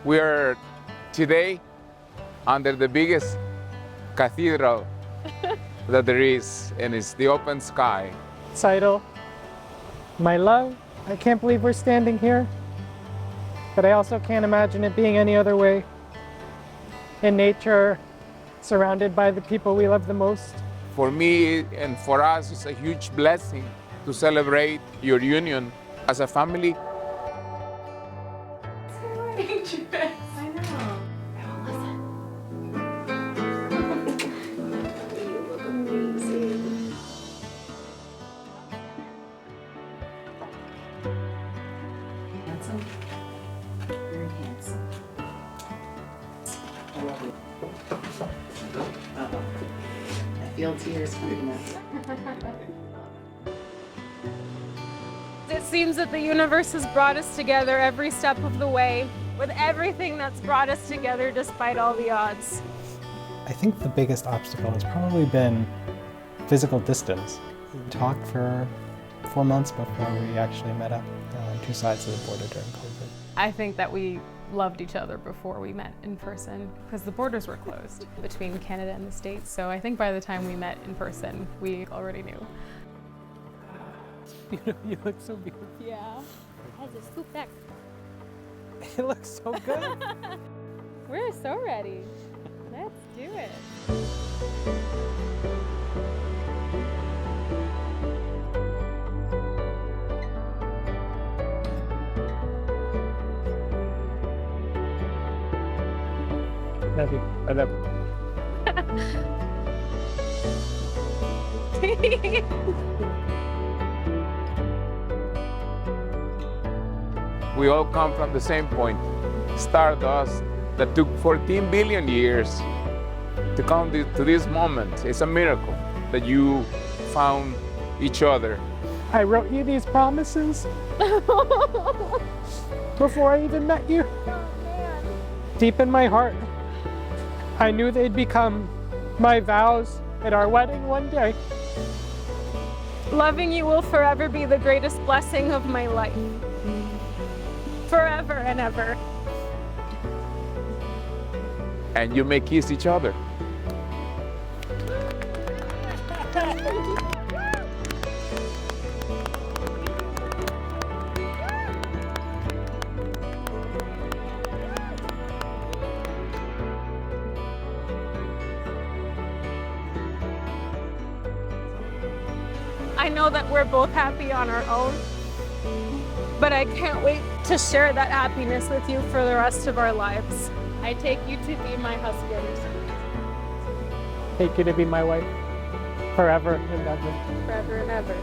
We are today under the biggest cathedral that there is, and it's the open sky. Seidel, my love, I can't believe we're standing here, but I also can't imagine it being any other way. In nature, surrounded by the people we love the most. For me and for us, it's a huge blessing to celebrate your union as a family. I know. You look amazing. Handsome. Very handsome. I love it. Uh-oh. I feel tears coming up. It seems that the universe has brought us together every step of the way, with everything that's brought us together despite all the odds. I think the biggest obstacle has probably been physical distance. We talked for 4 months before we actually met up on two sides of the border during COVID. I think that we loved each other before we met in person because the borders were closed between Canada and the States. So I think by the time we met in person, we already knew. You look so beautiful. Yeah. Has a scoop back. It looks so good. We're so ready. Let's do it. Love you. I love you. We all come from the same point, stardust, that took 14 billion years to come to this moment. It's a miracle that you found each other. I wrote you these promises before I even met you. Deep in my heart, I knew they'd become my vows at our wedding one day. Loving you will forever be the greatest blessing of my life. Forever and ever. And you may kiss each other. I know that we're both happy on our own, but I can't wait to share that happiness with you for the rest of our lives. I take you to be my husband. Take you to be my wife forever and ever. Forever and ever.